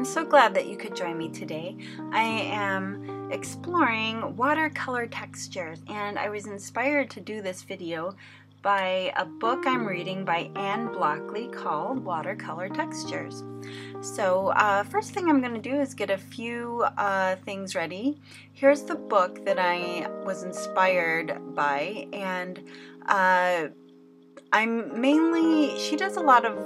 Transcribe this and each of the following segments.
so glad that you could join me today. I am exploring watercolor textures, and I was inspired to do this video by a book I'm reading by Anne Blockley called Watercolor Textures. So first thing I'm going to do is get a few things ready. Here's the book that I was inspired by, and she does a lot of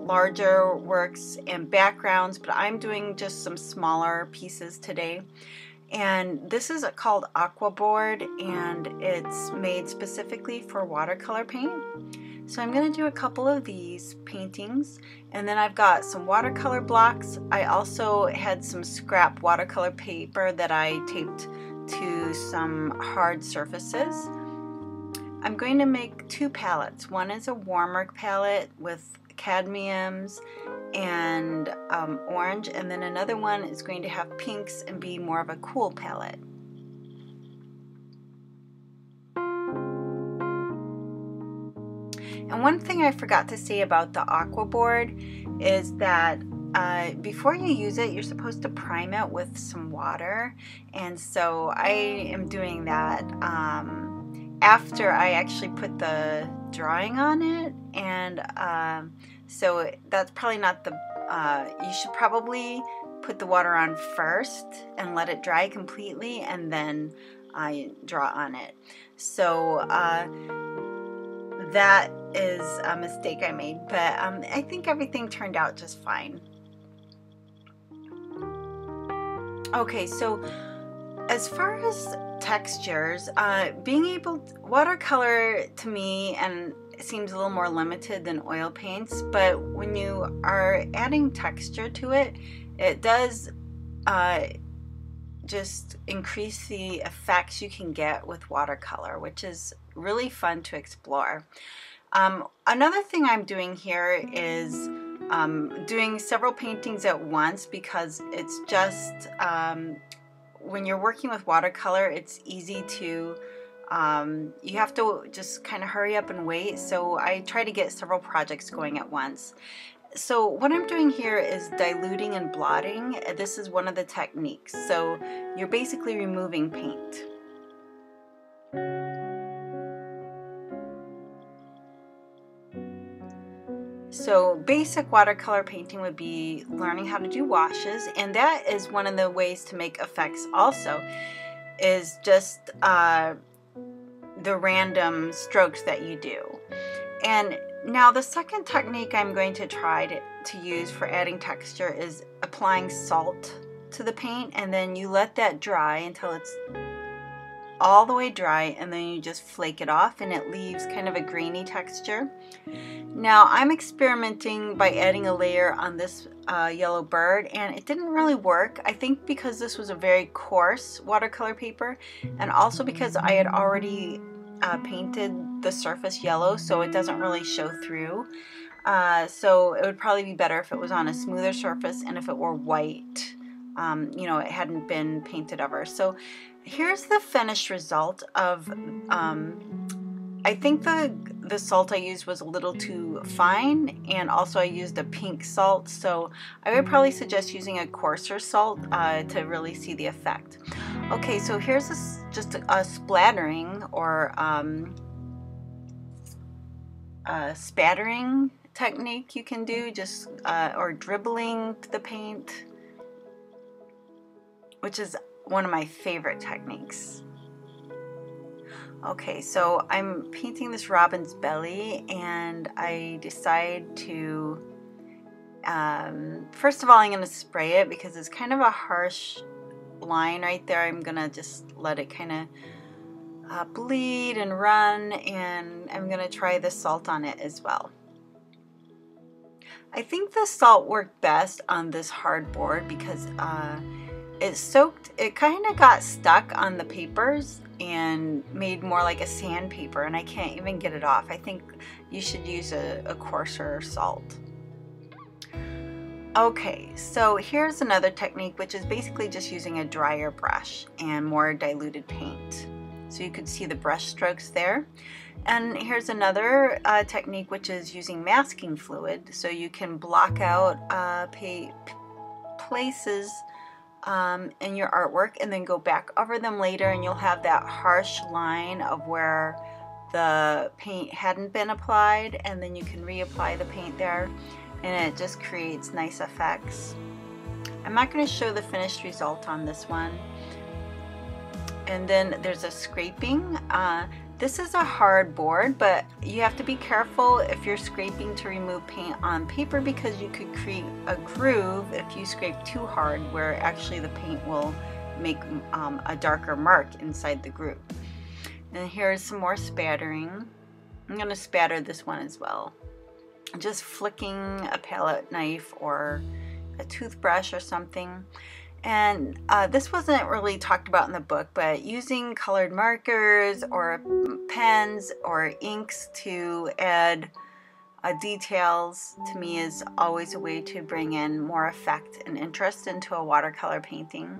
larger works and backgrounds, but I'm doing just some smaller pieces today. And this is called Aqua Board, and it's made specifically for watercolor paint. So I'm going to do a couple of these paintings, and then I've got some watercolor blocks. I also had some scrap watercolor paper that I taped to some hard surfaces. I'm going to make two palettes. One is a warmer palette with cadmiums and orange, and then another one is going to have pinks and be more of a cool palette. And one thing I forgot to say about the Aqua Board is that before you use it, you're supposed to prime it with some water, and so I am doing that after I actually put the drawing on it, and so that's probably not the, you should probably put the water on first and let it dry completely and then draw on it. So that is a mistake I made, but I think everything turned out just fine. Okay, so as far as textures, watercolor to me and seems a little more limited than oil paints, but when you are adding texture to it, it does just increase the effects you can get with watercolor, which is really fun to explore. Another thing I'm doing here is doing several paintings at once, because it's just when you're working with watercolor, it's easy to you have to just kind of hurry up and wait, so I try to get several projects going at once. So what I'm doing here is diluting and blotting. This is one of the techniques. So you're basically removing paint. So basic watercolor painting would be learning how to do washes, and that is one of the ways to make effects also, is just the random strokes that you do. And now the second technique I'm going to try to use for adding texture is applying salt to the paint, and then you let that dry until it's all the way dry, and then you just flake it off and it leaves kind of a grainy texture. Now I'm experimenting by adding a layer on this yellow bird, and it didn't really work. I think because this was a very coarse watercolor paper, and also because I had already painted the surface yellow, so it doesn't really show through. So it would probably be better if it was on a smoother surface and if it were white, you know, it hadn't been painted over. So here's the finished result of, I think the salt I used was a little too fine, and also I used a pink salt, so I would probably suggest using a coarser salt to really see the effect. Okay, so here's just a splattering or spattering technique you can do, just or dribbling the paint, which is one of my favorite techniques. Okay, so I'm painting this robin's belly, and I decide to, first of all, I'm going to spray it because it's kind of a harsh line right there. I'm going to just let it kind of bleed and run, and I'm going to try the salt on it as well. I think the salt worked best on this hard board because it kind of got stuck on the papers and made more like a sandpaper, and I can't even get it off. I think you should use a coarser salt. Okay, so here's another technique, which is basically just using a drier brush and more diluted paint. So you could see the brush strokes there. And here's another technique, which is using masking fluid, so you can block out places in your artwork and then go back over them later, and you'll have that harsh line of where the paint hadn't been applied, and then you can reapply the paint there, and it just creates nice effects. I'm not going to show the finished result on this one. And then there's a scraping. This is a hard board, but you have to be careful if you're scraping to remove paint on paper, because you could create a groove if you scrape too hard, where actually the paint will make a darker mark inside the groove. And here's some more spattering. I'm going to spatter this one as well. Just flicking a palette knife or a toothbrush or something. And this wasn't really talked about in the book, but using colored markers or pens or inks to add details, to me, is always a way to bring in more effect and interest into a watercolor painting.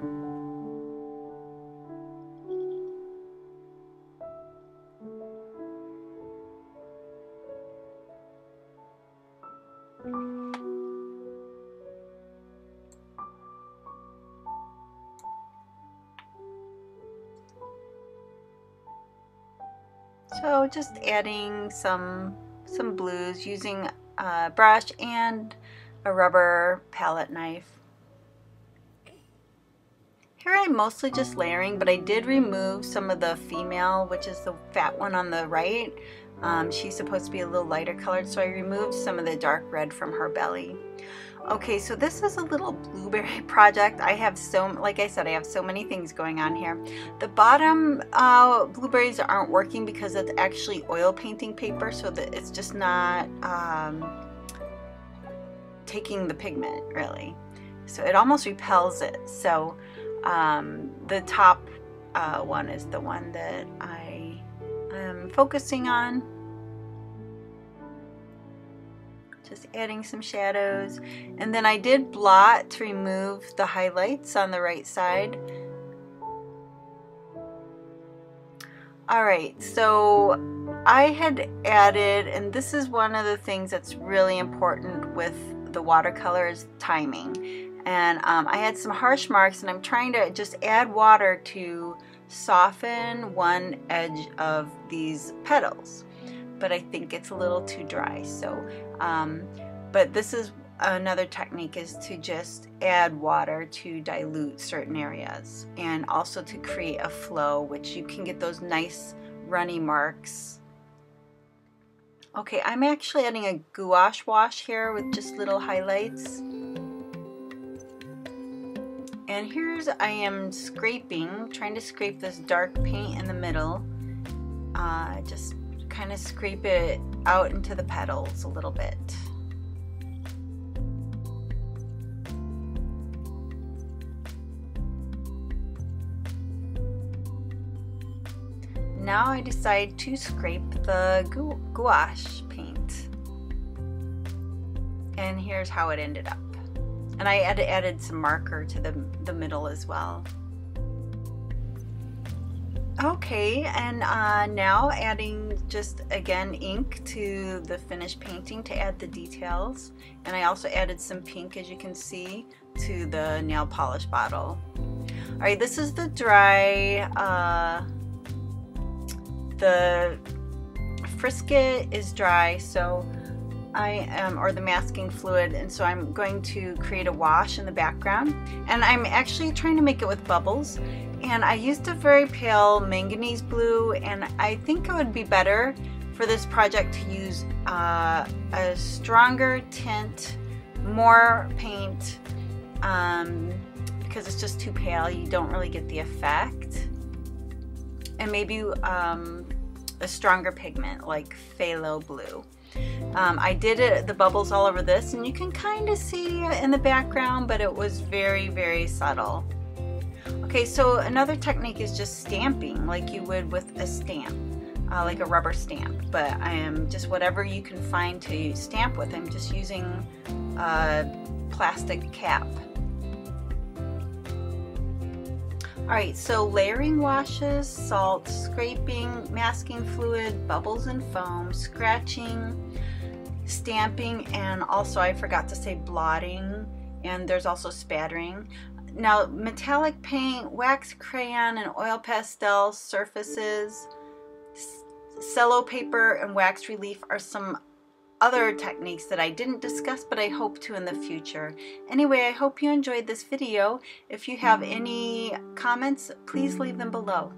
So just adding some blues using a brush and a rubber palette knife. Here I'm mostly just layering, but I did remove some of the female, which is the fat one on the right. She's supposed to be a little lighter colored, so I removed some of the dark red from her belly. Okay, so this is a little blueberry project. I have like I said, I have so many things going on here. The bottom blueberries aren't working because it's actually oil painting paper, so that it's just not taking the pigment really. So it almost repels it. So the top one is the one that I am focusing on. Just adding some shadows, and then I did blot to remove the highlights on the right side. Alright, so I had added, and this is one of the things that's really important with the watercolor, is timing. And I had some harsh marks, and I'm trying to just add water to soften one edge of these petals. But I think it's a little too dry, so but this is another technique, is to just add water to dilute certain areas, and also to create a flow, which you can get those nice runny marks. Okay, I'm actually adding a gouache wash here with just little highlights. And here's, I am scraping, trying to scrape this dark paint in the middle. Just kind of scrape it out into the petals a little bit. Now I decide to scrape the gouache paint. And here's how it ended up. And I added some marker to the middle as well. Okay, and now adding just again ink to the finished painting to add the details. And I also added some pink, as you can see, to the nail polish bottle. Alright, this is the dry, the frisket is dry, so I am, or the masking fluid, and so I'm going to create a wash in the background. And I'm actually trying to make it with bubbles. And I used a very pale manganese blue, and I think it would be better for this project to use a stronger tint, more paint, because it's just too pale. You don't really get the effect. And maybe a stronger pigment like phthalo blue. I did the bubbles all over this, and you can kind of see in the background, but it was very, very subtle. Okay, so another technique is just stamping like you would with a stamp, like a rubber stamp, but I am just whatever you can find to stamp with. I'm just using a plastic cap. Alright, so layering washes, salt, scraping, masking fluid, bubbles and foam, scratching, stamping, and also I forgot to say blotting and there's also spattering. Now, metallic paint, wax crayon, and oil pastel surfaces, cello paper, and wax relief are some other techniques that I didn't discuss, but I hope to in the future. Anyway, I hope you enjoyed this video. If you have any comments, please leave them below.